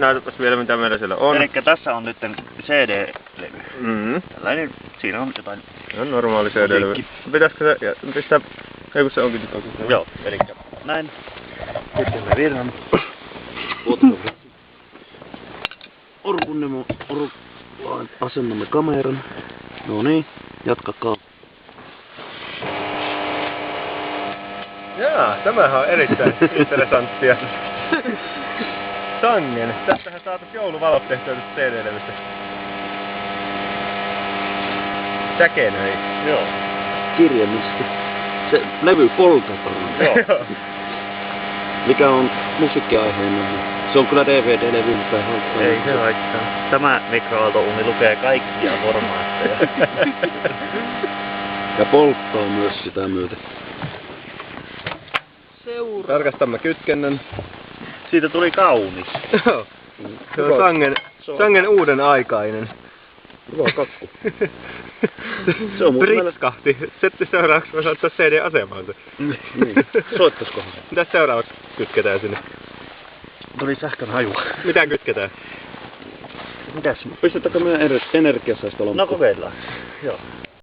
näytäpäs vielä mitä meillä siellä on. Elikkä tässä on nyt CD-levy. Mm-hmm. Tällainen, siinä on jotain... Se on normaali CD-levy. Pitäisikö se pistää... Ei kun se onkin nyt oikein. Joo, elikkä näin. Sitten me virran. Asennamme kameran. No niin, jatkakaa. Jaa, tämähän on erittäin interessanttia. Sangen. Tästähän saatais jouluvalot tehtyä nyt CD-levystä. Säkenöi. Joo. Kirjelmistä. Se levy poltetaan. Joo. Mikä on musiikkiaiheena? Se on kyllä DVD-levy, mutta ei se haittaa. Tämä mikroaaltouuni lukee kaikkia formaatteja. Ja polttaa myös sitä myöten. Tarkastamme kytkennän. Siitä tuli kaunis. Joo. Se on sangen uuden aikainen. Hyvä kakku. Se on Pritskahti. Sitten seuraavaksi voisi ottaa CD-asemaan se. Niin. Soittaskohan se? Mitäs seuraavaksi kytketään sinne? Tuli sähkön haju. Mitä kytketään? Mitäs? Pistetäänkö meidän energiasäästölamppu? No kokeillaan. Joo.